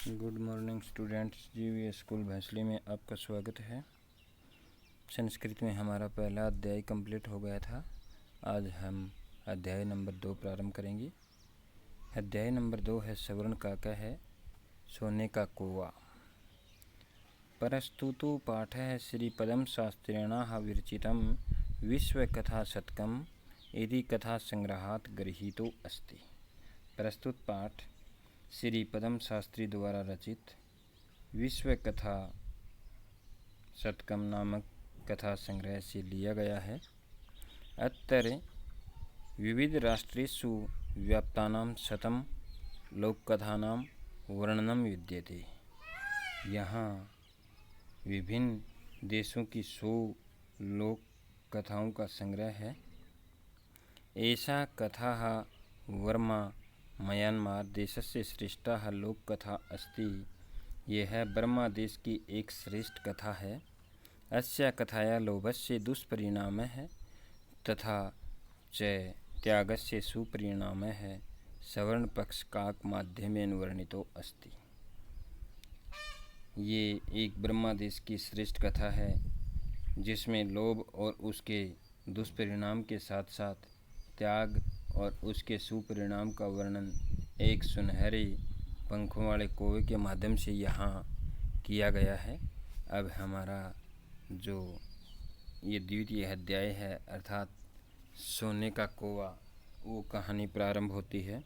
Good morning students. GVA school Bhainsli में आपका स्वागत है। संस्कृत में हमारा पहला अध्याय कंप्लीट हो गया था। आज हम अध्याय नंबर 2 प्रारंभ करेंगे। अध्याय नंबर 2 है सवर्ण काका है सोने का कौवा। परस्तुतु पाठः श्रीपदं शास्त्रिणः विरचितं विश्वकथाशतकम् इति कथासंग्रहात् गृहीतो अस्ति। प्रस्तुत पाठ श्री पदम शास्त्री द्वारा रचित विश्व कथा शतकम नामक कथा संग्रह से लिया गया है। अत्र विविध राष्ट्रेषु व्याप्तानां शतम लोककथानां वर्णनम विद्यते। यहाँ विभिन्न देशों की 100 लोक कथाओं का संग्रह है। ऐसा कथा वर्मा म्यांमार देशस्य श्रेष्ठा लोककथा अस्ति। यह बर्मा देश की एक श्रेष्ठ कथा है। अस्या कथाया लोभस्य दुष्परिणामः तथा च त्यागस्य सुपरिणामः सवर्ण पक्ष काक माध्यमेन वर्णितो अस्ति। ये एक ब्रह्मा देश की श्रेष्ठ कथा है जिसमें लोभ और उसके दुष्परिणाम के साथ साथ त्याग और उसके सुपरिणाम का वर्णन एक सुनहरे पंखों वाले कौवे के माध्यम से यहाँ किया गया है। अब हमारा जो ये द्वितीय अध्याय है अर्थात सोने का कौवा, वो कहानी प्रारंभ होती है।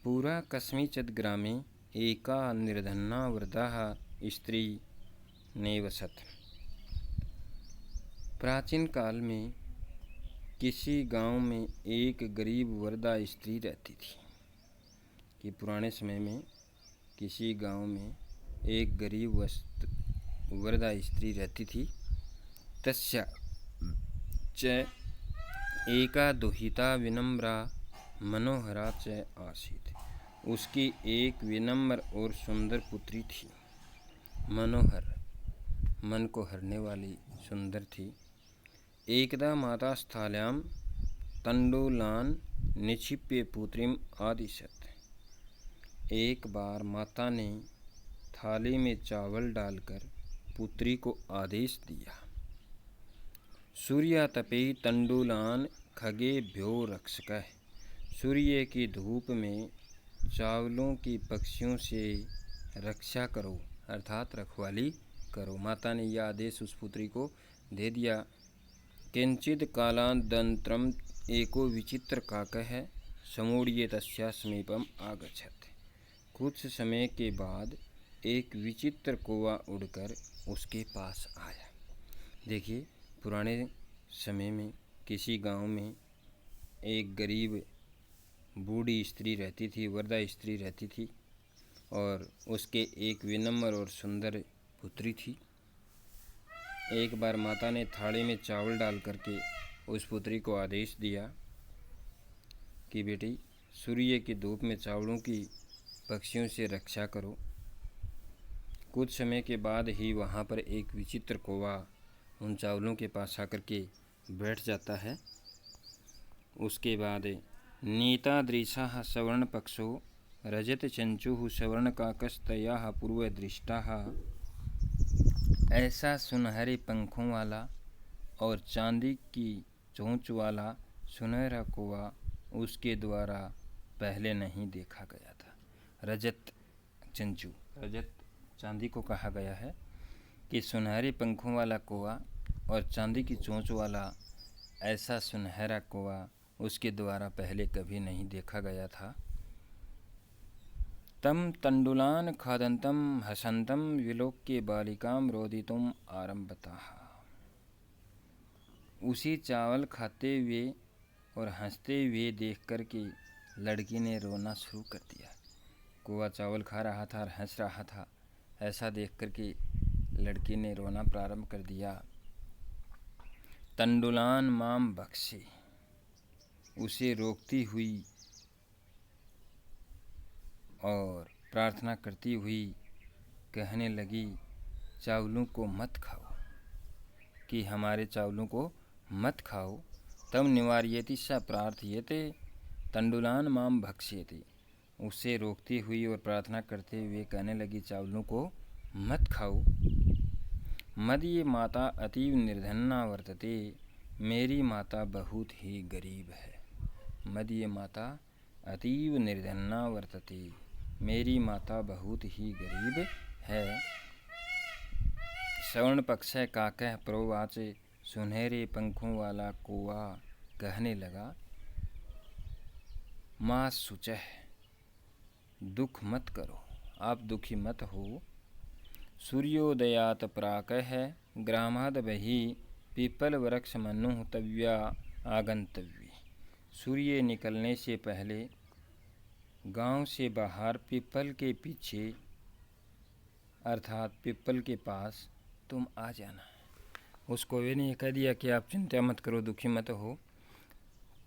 पूरा कस्मिंश्चित् ग्रामे एका निर्धना वृद्धा स्त्री निवसत्। प्राचीन काल में किसी गांव में एक गरीब वृद्धा स्त्री रहती थी। कि पुराने समय में किसी गांव में एक गरीब वृद्धा स्त्री रहती थी। तस्या च एका दुहिता विनम्रा मनोहरा च आसीत्। उसकी एक विनम्र और सुंदर पुत्री थी। मनोहर मन को हरने वाली सुंदर थी। एकदा माता स्थाल्यां तण्डुलान् निक्षिप्य पुत्रीम् आदिशत्। एक बार माता ने थाली में चावल डालकर पुत्री को आदेश दिया। सूर्यातपे तण्डुलान् खगेभ्यो रक्षकः। सूर्य की धूप में चावलों की पक्षियों से रक्षा करो अर्थात रखवाली करो। माता ने यह आदेश उस पुत्री को दे दिया। किंचित् कालानन्तरम् एको विचित्र काकः समूढ़ये तस्या समीपम् आगच्छत्। कुछ समय के बाद एक विचित्र कौवा उड़कर उसके पास आया। देखिए, पुराने समय में किसी गांव में एक गरीब बूढ़ी स्त्री रहती थी, वृद्धा स्त्री रहती थी और उसके एक विनम्र और सुंदर पुत्री थी। एक बार माता ने थाली में चावल डाल करके उस पुत्री को आदेश दिया कि बेटी, सूर्य की धूप में चावलों की पक्षियों से रक्षा करो। कुछ समय के बाद ही वहाँ पर एक विचित्र कौवा उन चावलों के पास आकर के बैठ जाता है। उसके बाद नीतादृशः सवर्ण पक्षो रजत चंचुः सवर्ण काकस्तया पूर्व दृष्टा। ऐसा सुनहरे पंखों वाला और चांदी की चोंच वाला सुनहरा कौवा उसके द्वारा पहले नहीं देखा गया था। रजत चंचू, रजत चांदी को कहा गया है कि सुनहरे पंखों वाला कौवा और चांदी की चोंच वाला ऐसा सुनहरा कौवा उसके द्वारा पहले कभी नहीं देखा गया था। तम तण्डुलान् खादन्तं हसन्तं विलोक्य बालिकां रोदितुम् आरम्भतः। उसी चावल खाते हुए और हंसते हुए देख कर के लड़की ने रोना शुरू कर दिया। कौवा चावल खा रहा था और हंस रहा था। ऐसा देख कर के लड़की ने रोना प्रारंभ कर दिया। तण्डुलान् मां भक्षे, उसे रोकती हुई और प्रार्थना करती हुई कहने लगी, चावलों को मत खाओ, कि हमारे चावलों को मत खाओ। तब निवार्यति स प्रार्थयते तण्डुलान् मां भक्ष्यति। उसे रोकती हुई और प्रार्थना करते हुए कहने लगी, चावलों को मत खाओ। मदीय माता अतीव निर्धना वर्तते, मेरी माता बहुत ही गरीब है। मदीय माता अतीव निर्धना वर्तते, मेरी माता बहुत ही गरीब है। श्रवण पक्ष काकह प्रोवाच, सुनहरे पंखों वाला कौवा कहने लगा, माँ सुचह, दुख मत करो, आप दुखी मत हो। सूर्योदयात प्राकः ग्रामाद बहि पीपल वृक्ष मनुः तव्या आगंतव्य। सूर्य निकलने से पहले गांव से बाहर पीपल के पीछे अर्थात पीपल के पास तुम आ जाना। उस कौवे ने कह दिया कि आप चिंता मत करो, दुखी मत हो।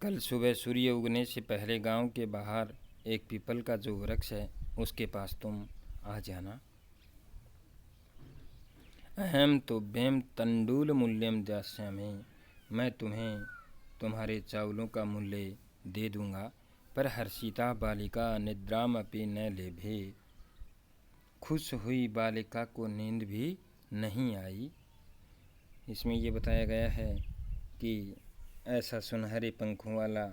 कल सुबह सूर्य उगने से पहले गांव के बाहर एक पीपल का जो वृक्ष है उसके पास तुम आ जाना। अहम तुभ्यम तंडूल मूल्यम दास्यामि, मैं तुम्हें तुम्हारे चावलों का मूल्य दे दूंगा। पर हर्षिता बालिका निद्रामपि न लेभे, खुश हुई बालिका को नींद भी नहीं आई। इसमें ये बताया गया है कि ऐसा सुनहरे पंखों वाला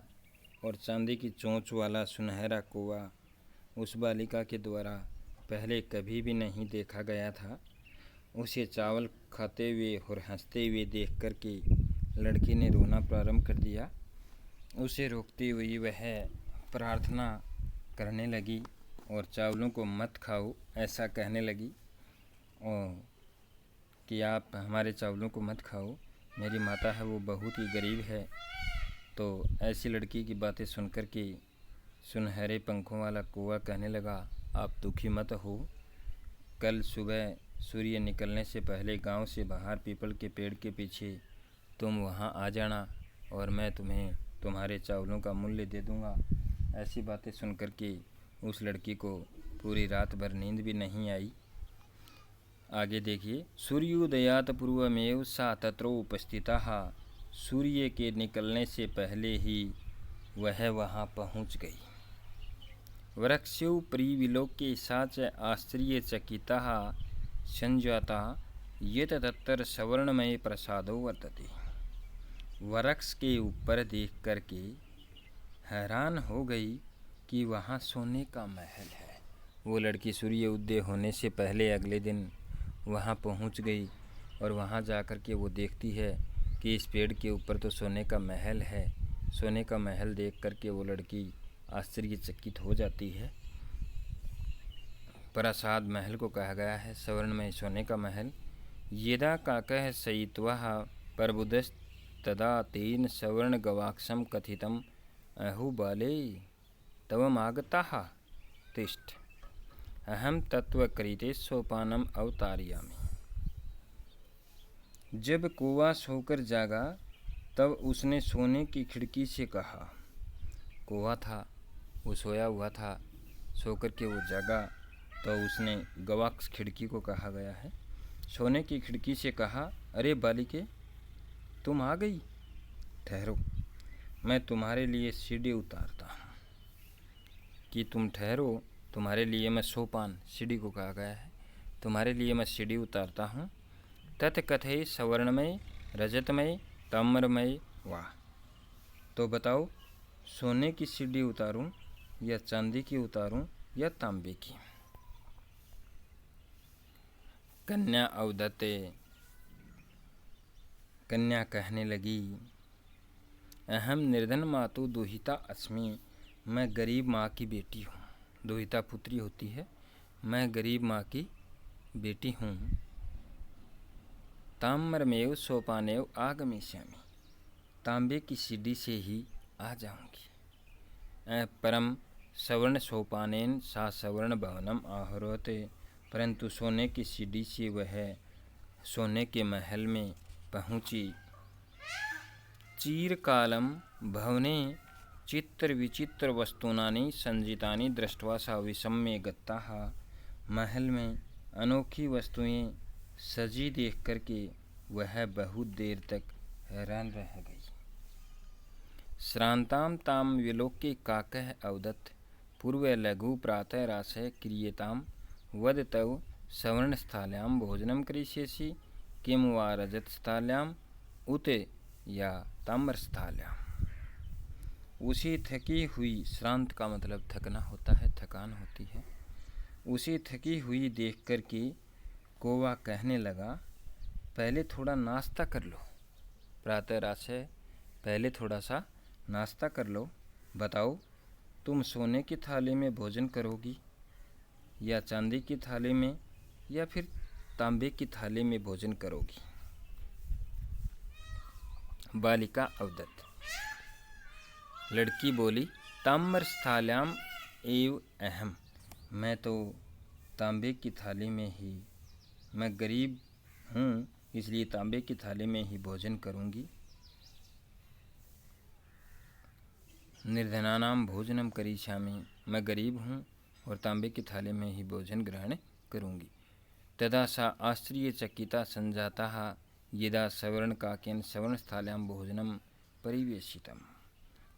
और चांदी की चोंच वाला सुनहरा कौवा उस बालिका के द्वारा पहले कभी भी नहीं देखा गया था। उसे चावल खाते हुए और हंसते हुए देख कर के लड़की ने रोना प्रारंभ कर दिया। उसे रोकती हुई वह प्रार्थना करने लगी और चावलों को मत खाओ ऐसा कहने लगी, और कि आप हमारे चावलों को मत खाओ, मेरी माता है वो बहुत ही गरीब है। तो ऐसी लड़की की बातें सुनकर के सुनहरे पंखों वाला कौवा कहने लगा, आप दुखी मत हो। कल सुबह सूर्य निकलने से पहले गांव से बाहर पीपल के पेड़ के पीछे तुम वहां आ जाना और मैं तुम्हें तुम्हारे चावलों का मूल्य दे दूंगा। ऐसी बातें सुनकर के उस लड़की को पूरी रात भर नींद भी नहीं आई। आगे देखिए, सूर्योदयात पूर्वमेव सा तत्र उपस्थिता, सूर्य के निकलने से पहले ही वह वहाँ पहुँच गई। वृक्षोपरि विलोक्य सा च आश्चर्यचकिता संजाता यत् तत्र सवर्णमय प्रसादो वर्तते। वृक्ष के ऊपर देख करके हैरान हो गई कि वहाँ सोने का महल है। वो लड़की सूर्य उदय होने से पहले अगले दिन वहाँ पहुँच गई और वहाँ जाकर के वो देखती है कि इस पेड़ के ऊपर तो सोने का महल है। सोने का महल देख करके वो लड़की आश्चर्यचकित हो जाती है। प्रासाद महल को कहा गया है सवर्णमय सोने का महल। यदा काकः सयित्वः प्रबुधस्तदा तेन सवर्ण गवाक्षं कथितम् अहो बाले तवमागताः तिष्ठ, अहम तत्वकृते सोपानम अवतारयामि। जब कौवा सोकर जागा तब उसने सोने की खिड़की से कहा, कौवा था वो सोया हुआ था, सोकर के वो जागा तो उसने गवाक्ष खिड़की को कहा गया है, सोने की खिड़की से कहा, अरे बालिके तुम आ गई, ठहरो मैं तुम्हारे लिए सीढ़ी उतारता हूँ। कि तुम ठहरो, तुम्हारे लिए मैं सोपान, सीढ़ी को कहा गया है, तुम्हारे लिए मैं सीढ़ी उतारता हूँ। तत्कथय सवर्णमय रजतमय ताम्रमय वाह, तो बताओ सोने की सीढ़ी उतारूं या चांदी की उतारूं या तांबे की। कन्या अवदत्ते, कन्या कहने लगी, अहम निर्धन मातु दुहिता अस्मि, मैं गरीब माँ की बेटी हूँ। दुहिता पुत्री होती है, मैं गरीब माँ की बेटी हूँ। ताम्रमेव सोपानेव आगमिष्यामि, तांबे की सीढ़ी से ही आ जाऊंगी। परम सवर्ण सोपानेन सा सवर्ण भवनम आहरोते, परंतु सोने की सीढ़ी से वह सोने के महल में पहुँची। चीरकालम भवने चित्र विचित्र वस्तूनानि संजितानि दृष्ट्वा सा विषम्य गत्ताः, महल में अनोखी वस्तुएं सजी देख करके वह बहुत देर तक हैरान रह गई। श्रांताम ताम विलोक्य काकः अवदत् पूर्व लघु प्रातः राशय क्रियताम वद तव सवर्णस्थाल्यां भोजनं करिष्यसि किं वा रजतस्थाल्यां उत या ताम्रस्थाल्यां। उसी थकी हुई, श्रांत का मतलब थकना होता है, थकान होती है। उसी थकी हुई देख कर के कौवा कहने लगा, पहले थोड़ा नाश्ता कर लो। प्रातः राशय, पहले थोड़ा सा नाश्ता कर लो। बताओ, तुम सोने की थाली में भोजन करोगी या चांदी की थाली में या फिर तांबे की थाली में भोजन करोगी। बालिका अवदत। लड़की बोली, ताम्रस्थाल्याम एव अहम, मैं तो तांबे की थाली में ही, मैं गरीब हूँ इसलिए तांबे की थाली में ही भोजन करूँगी। निर्धनानाम भोजनम करिष्यामि, मैं गरीब हूँ और तांबे की थाली में ही भोजन ग्रहण करूँगी। तदा सा आश्चर्यचकिता संजाताः यदा सवर्णकाकेन सवर्णस्थाल्यां भोजनम परिवेशितम।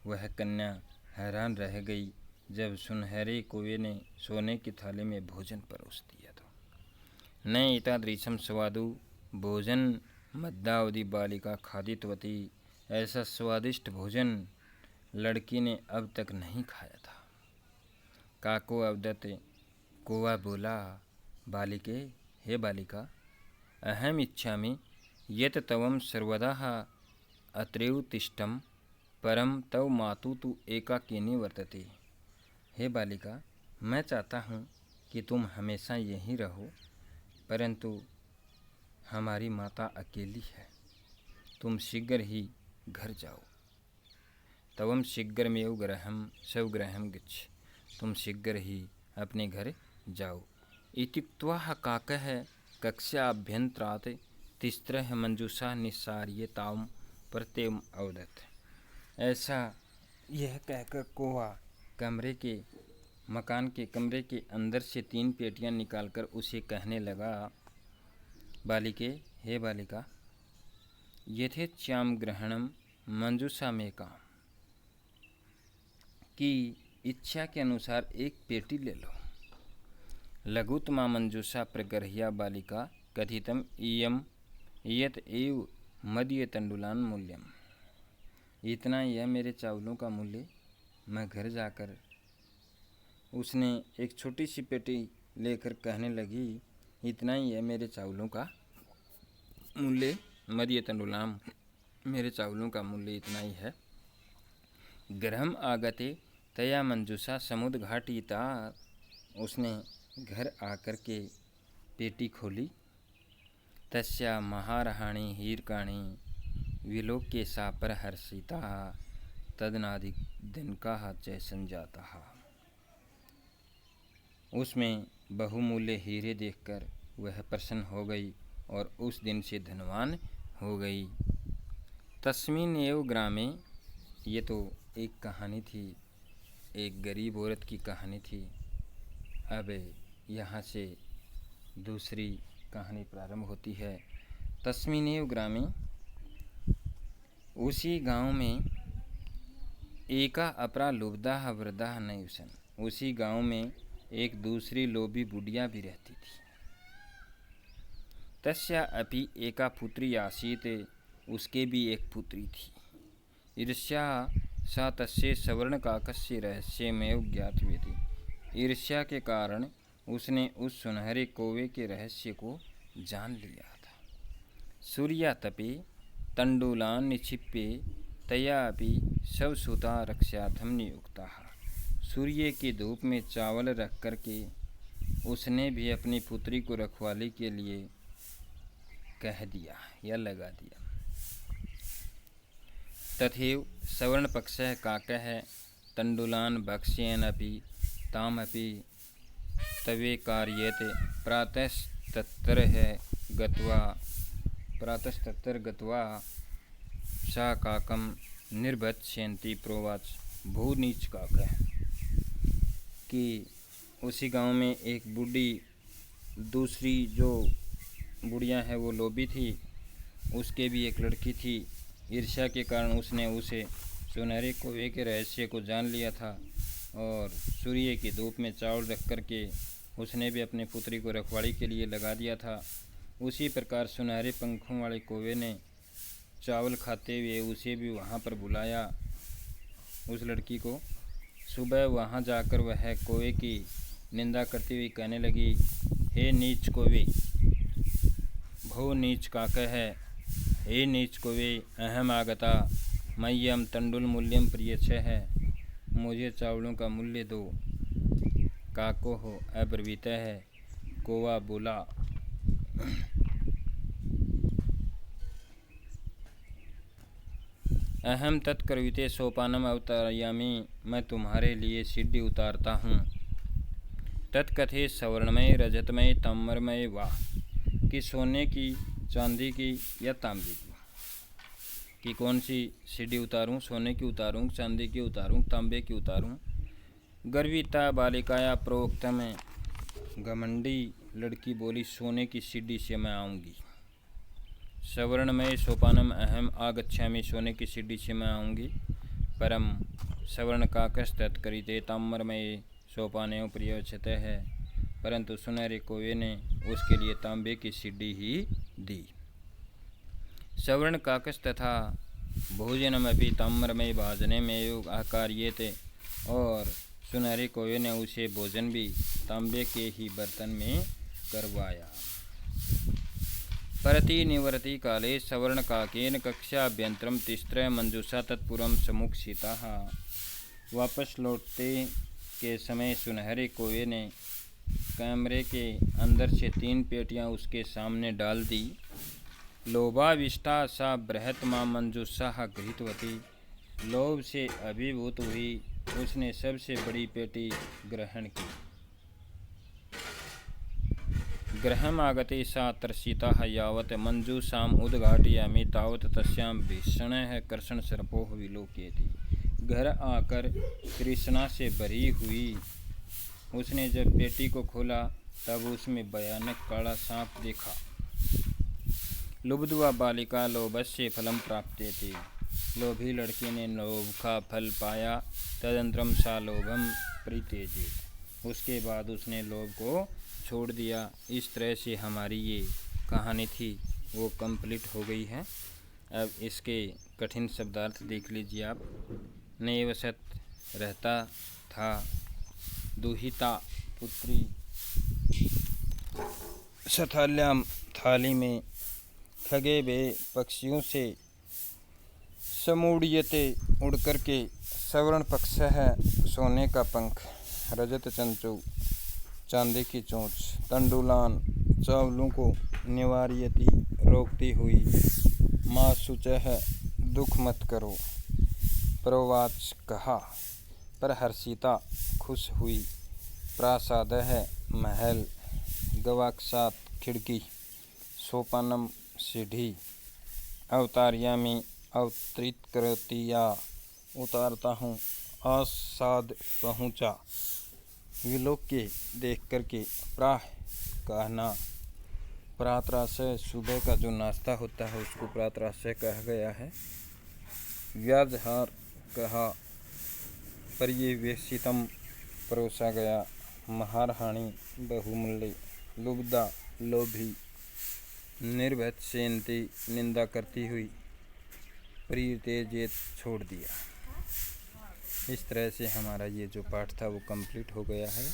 वह कन्या हैरान रह गई जब सुनहरे कौवे ने सोने की थाली में भोजन परोस दिया तो। न एतादृशं स्वादु भोजन मद्यावधि बालिका खादितवती, ऐसा स्वादिष्ट भोजन लड़की ने अब तक नहीं खाया था। काको अवदत, कौवा बोला, बालिके, हे बालिका, अहम इच्छामि यत् तवं सर्वदा अत्रैव तिष्ठं परम तव मातु तु एकाकिनी वर्तते। हे बालिका, मैं चाहता हूँ कि तुम हमेशा यहीं रहो, परंतु हमारी माता अकेली है, तुम शीघ्र ही घर जाओ। तवं शीघ्रमेव गृहं स्वगृहं गच्छ, तुम शीघ्र ही अपने घर जाओ। इत्युक्त्वा काकः कक्ष्याभ्यन्तरात् तिस्रः मंजूषा निस्सार्य तां प्रत्ययम् अवदत्। ऐसा यह कहकर कौवा मकान के कमरे के अंदर से 3 पेटियां निकालकर उसे कहने लगा, बालिके, हे बालिका, यथेच्छाम ग्रहणम मंजूषा में काम, कि इच्छा के अनुसार एक पेटी ले लो। लघुत्तमा मंजूषा प्रगर्ह्या बालिका कथितम इयम यत एव मदीय तंडुलान मूल्यम। इतना यह मेरे चावलों का मूल्य। मैं घर जाकर उसने एक छोटी सी पेटी लेकर कहने लगी, इतना ही है मेरे चावलों का मूल्य, मदीय तंडुलाम, मेरे चावलों का मूल्य इतना ही है। गृहम आगते तया मंजूषा समुद्घाटिता, उसने घर आकर के पेटी खोली। तस्या महारहाणि हीरकाणि विलोक्य सा परहर्षिता तदनादिनकाः च संजाताः। उसमें बहुमूल्य हीरे देखकर वह प्रसन्न हो गई और उस दिन से धनवान हो गई। तस्मिन् एव ग्रामे, ये तो एक कहानी थी, एक गरीब औरत की कहानी थी। अब यहाँ से दूसरी कहानी प्रारंभ होती है। तस्मिन् एव ग्रामे, उसी गांव में, एका अपरा लुब्धा वृद्धा नयुसन, उसी गांव में एक दूसरी लोभी बुढ़िया भी रहती थी। तस्या अपि एका पुत्री आसीत, उसके भी एक पुत्री थी। ईर्ष्या सा तस्य सवर्णकाकस्य रहस्यमेव ज्ञातवती। ईर्ष्या के कारण उसने उस सुनहरे कौवे के रहस्य को जान लिया था। सूर्यातपे तंडुलान् निक्षिप्य तया अपि स्वसुता रक्षार्थं नियुक्ताः। सूर्य की धूप में चावल रख कर के उसने भी अपनी पुत्री को रखवाली के लिए कह दिया या लगा दिया। तथैव सवर्णपक्षः काकः तंडुलान् भक्ष्यन्नपि तामपि तवे कार्यते। प्रातस्तत्र गत्वा सा काकं निर्भत्स्यन्ति प्रोवाच भू नीच काकः। कि उसी गांव में एक बूढ़ी, दूसरी जो बुढ़िया है वो लोभी थी, उसके भी एक लड़की थी। ईर्ष्या के कारण उसने उसे सुनहरे कौवे के रहस्य को जान लिया था और सूर्य की धूप में चावल रख कर के उसने भी अपनी पुत्री को रखवाली के लिए लगा दिया था। उसी प्रकार सुनहरे पंखों वाले कौवे ने चावल खाते हुए उसे भी वहाँ पर बुलाया, उस लड़की को। सुबह वहाँ जाकर वह कौवे की निंदा करती हुई कहने लगी, हे नीच कौवे, भो नीच काकः है, हे नीच कौवे, अहम आगता मह्यम तंडुल मूल्यम प्रियच्छः, मुझे चावलों का मूल्य दो। काको हो अब्रवीतः है, कौवा बोला, अहम तत्कर्विते सोपानम अवतारयामि, मैं तुम्हारे लिए सीढ़ी उतारता हूँ। तत्कथे सवर्णमय रजतमय ताम्रमय वाह, कि सोने की, चांदी की या तांबे की, कि कौन सी सीढ़ी उतारूं, सोने की उतारूं, चांदी की उतारूं, तांबे की उतारूं। गर्विता बालिकाया प्रोक्त में, घमंडी लड़की बोली, सोने की सीढ़ी से मैं आऊँगी। सवर्णमय सोपानम अहम आगच्छामि, सोने की सीढ़ी से मैं आऊँगी। परम सवर्ण काकस तत्करिते ताम्रमय सोपानयों प्रियोच्यते है, परंतु सुनहरे कौवे ने उसके लिए तांबे की सीढ़ी ही दी। सवर्ण काकस तथा भोजनमपि ताम्रमय भाजने में योग आकार्येते, और सुनहरे कौवे ने उसे भोजन भी तांबे के ही बर्तन में करवाया। परति निवृत्ति काले सवर्ण काकेन कक्षाभ्यंतरम तिस्त्र मंजूषा तत्पूर्वम समुक्षिता। वापस लौटते के समय सुनहरे कौवे ने कमरे के अंदर से 3 पेटियां उसके सामने डाल दी। लोभाविष्टा सा बृहत मां मंजूषा गृहीतवती, लोभ से अभिभूत हुई उसने सबसे बड़ी पेटी ग्रहण की। गृहमागते सा तर्षिता यावत् मंजूषाम उद्घाटयामि तावत् तस्यां भीषणः कर्षणसर्पोः विलोक्येति। घर आकर तृष्णा से भरी हुई उसने जब पेटी को खोला तब उसमें भयानक काला सांप देखा। लुब्ध्वा बालिका लोभस्य फलम प्राप्येति, लोभी लड़की ने लोभ का फल पाया। तदनंतरम सा लोभम परित्यजेत्, उसके बाद उसने लोभ को छोड़ दिया। इस तरह से हमारी ये कहानी थी वो कंप्लीट हो गई है। अब इसके कठिन शब्दार्थ देख लीजिए आप। नेवसत रहता था, दुहिता पुत्री सथाल्याम थाली में, खगे वे पक्षियों से समूढ़यते उड़ करके, सवर्ण पक्ष है सोने का पंख, रजत चंचू चांदी की चोंच, तंडुलान चावलों को निवार्यति रोकती हुई, माँ शुचः दुख मत करो, प्रोवाच कहा, पर हर्षिता खुश हुई, प्रासादः महल, गवाक्षात खिड़की, सोपानम सीढ़ी, अवतार्यामि अवतरित करती या उतारता हूँ, आसाद पहुँचा, विलोक्य देख करके, प्राह कहना, प्रातराशय सुबह का जो नाश्ता होता है उसको प्रातराशय कहा गया है। व्याजहार कहा, पर्यवेक्षितम परोसा गया, महारहाणी बहुमूल्य, लुब्धा लोभी, निर्भत्सेन्ति निंदा करती हुई, परित्यजेत छोड़ दिया। इस तरह से हमारा ये जो पाठ था वो कंप्लीट हो गया है।